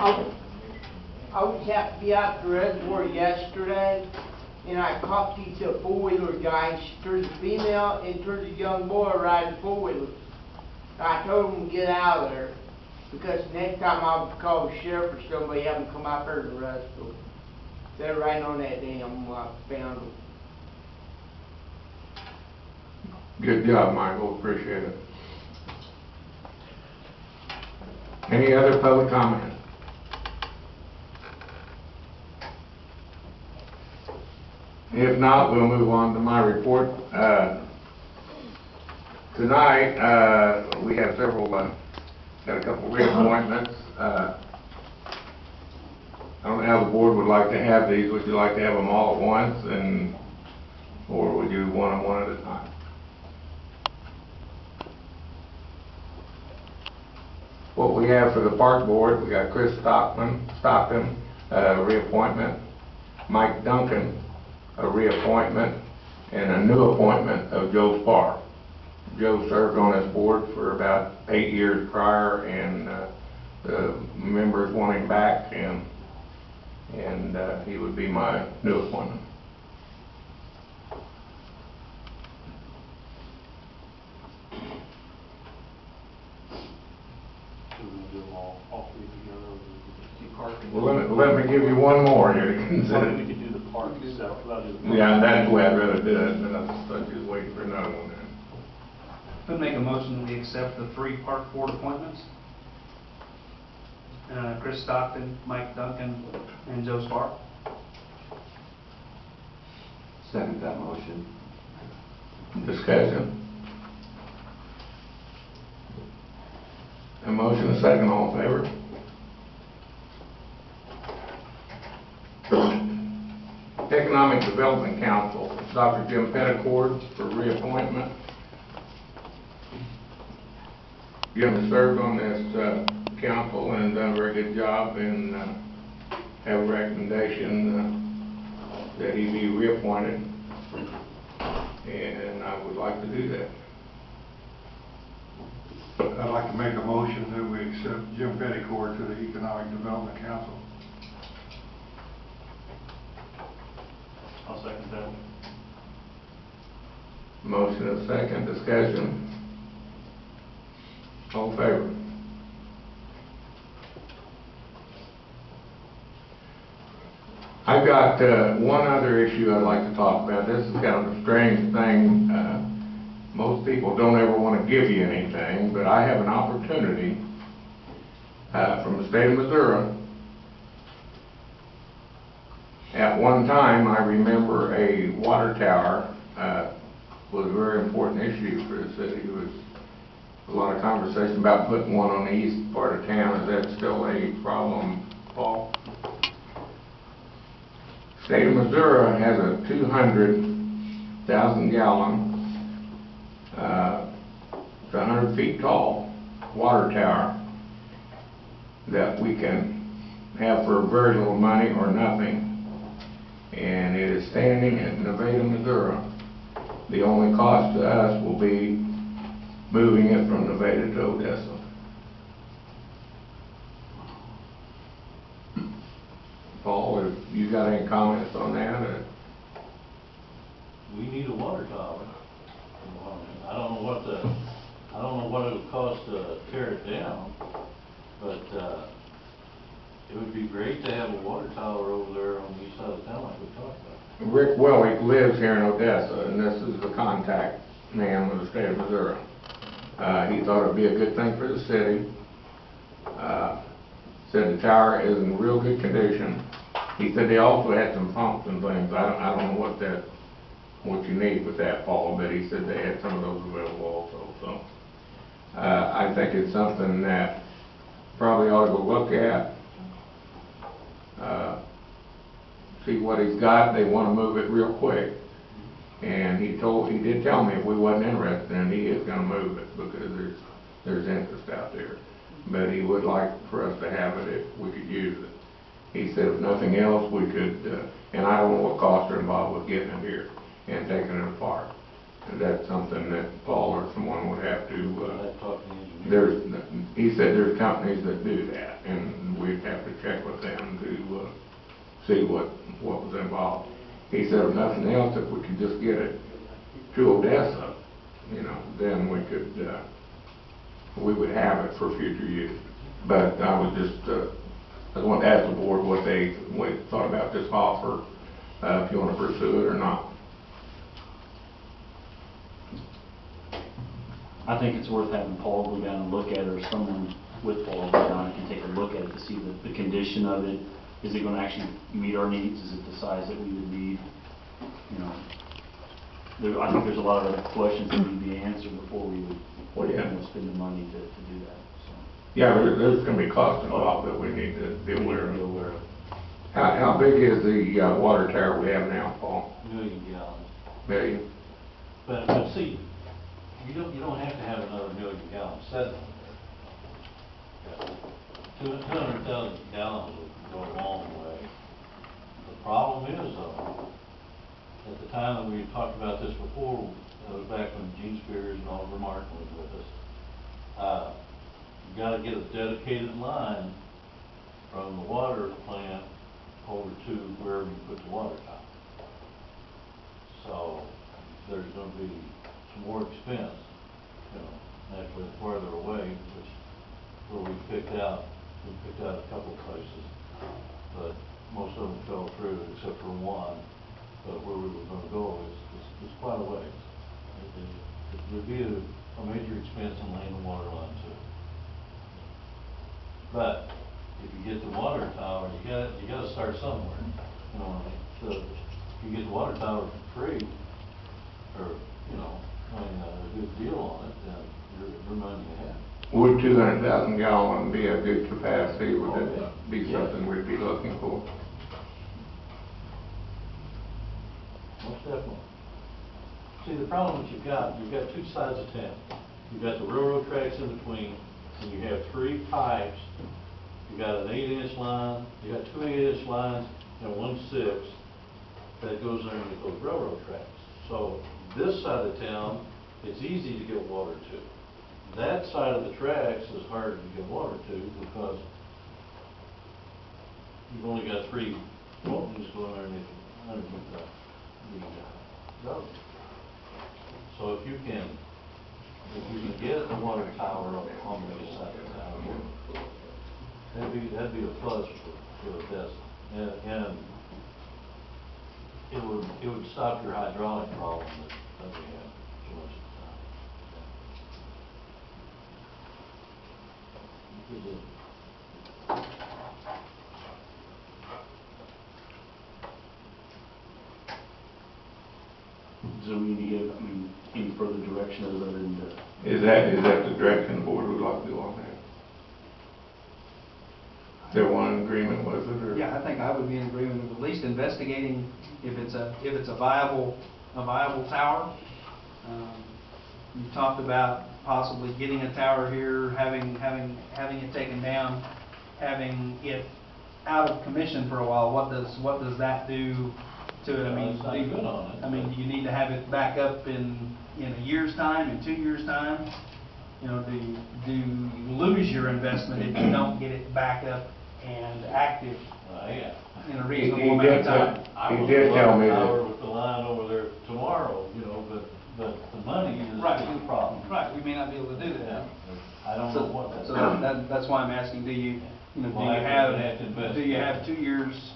I was happened to be out at the reservoir yesterday, and I caught these four-wheeler guys. There's a female and there's a young boy riding four-wheelers. I told them to get out of there, because next time I'll call the sheriff or somebody, have them come out there and arrest them. They're right on that damn found them. Good job, Michael, appreciate it. Any other public comment? If not, we'll move on to my report. Tonight, we have several, got a couple of reappointments. I don't know how the board would like to have these. Would you like to have them all at once, or would you want them one at a time? What we have for the park board, we got Chris Stockton, reappointment, Mike Duncan, a reappointment, and a new appointment of Joe Spar. Joe served on this board for about 8 years prior, and the members want him back, and he would be my new appointment. Well, let me give you one more here to consider. We could do the park itself. Yeah, that's the way I'd rather do it, but I was just waiting for another one. I'd make a motion that we accept the 3 park board appointments. Chris Stockton, Mike Duncan, and Joe Spar. Second that motion. Discussion. A motion, a second, all in favor? Economic Development Council, Dr. Jim Petticord for reappointment. Jim has served on this council and done a very good job, and have a recommendation that he be reappointed, and I would like to do that. I'd like to make a motion that we accept Jim Petticord to the Economic Development Council. I'll second that. Motion and second, discussion. All in favor? I've got one other issue I'd like to talk about. This is kind of a strange thing. Most people don't ever want to give you anything, but I have an opportunity from the state of Missouri. At one time, I remember a water tower was a very important issue for the city. There was a lot of conversation about putting one on the east part of town. Is that still a problem, Paul? State of Missouri has a 200,000 gallon, it's 100 feet tall water tower that we can have for very little money or nothing. And it is standing in Nevada, Missouri. The only cost to us will be moving it from Nevada to Odessa. Paul, have you got any comments on that? We need a water tower. I don't know what it would cost to tear it down, but it would be great to have a water tower over there on the east side of town like we talked about. Rick Wellick lives here in Odessa, and this is the contact man with the state of Missouri. He thought it would be a good thing for the city. Said the tower is in real good condition. He said they also had some pumps and things. I don't know what you need with that, Paul, but he said they had some of those available also. So I think it's something that probably ought to go look at. See what he's got. They want to move it real quick, and he did tell me if we wasn't interested, and he is going to move it because there's interest out there. But he would like for us to have it if we could use it. He said if nothing else we could, and I don't know what costs are involved with getting it here and taking it apart. that's something that Paul or someone would have to, I'd talk to the engineer. he said there's companies that do that, and we'd have to check with them to, see what was involved. He said if nothing else, if we could just get it to Odessa, then we could, we would have it for future use. But I was just, I want to ask the board what they thought about this offer, if you want to pursue it or not. I think it's worth having Paul go down and look at it, or someone with Paul go down and can take a look at it to see the condition of it. Is it gonna actually meet our needs? Is it the size that we would need? I think there's a lot of other questions that need to be answered before we would spend the money to do that, so. Yeah, there's going to be costs involved that we need to be aware Be of. aware of. How big is the water tower we have now, Paul? 1 million gallons. Million? But see, you don't have to have another 1 million gallons sitting there. 200,000 gallons would go a long way. The problem is though, at the time that we talked about this before, that was back when Gene Spears and Oliver Martin was with us, you gotta get a dedicated line from the water plant over to wherever you put the water tower. So there's gonna be some more expense, naturally farther away, which where we picked out a couple places, but most of them fell through except for one. But where we were gonna go is quite a ways. It would be a major expense in laying the water line too. But if you get the water tower, you gotta start somewhere. So if you get the water tower for free, or a good deal on it, then you're money ahead. Would 200,000 gallon be a good capacity? Would Oh, that yeah. be Yeah. something we'd be looking for? Most definitely. See, the problem that you've got two sides of town. You've got the railroad tracks in between, and you have 3 pipes. You've got an 8-inch line, you got 2 8-inch lines, and 1 6 that goes underneath those railroad tracks. So this side of town, it's easy to get water to. That side of the tracks is hard to get water to because you've only got 3 openings going underneath the road. So if you can get the water tower on the east side of town, that'd be a plus for Odessa. And it would stop your hydraulic problem that we have so much of the time. So we need to give, any further direction other than the. Is that the direction the board would like to go on that? Is there one agreement with it, or? Yeah, I think I would be in agreement with at least investigating if it's a viable tower. You talked about possibly getting a tower here, having it taken down, having it out of commission for a while. What does that do to it? It's not good on it. Do you need to have it back up in a year's time, in 2 years' time? Do you lose your investment if you don't get it back up and active Yeah. in a reasonable amount of time? He did tell me Power that. with the line over there tomorrow, but the money is Right. the problem. Right, we may not be able to do Yeah, that. I don't know what that's. So that's why I'm asking, do you Well, I have to invest. do you have 2 years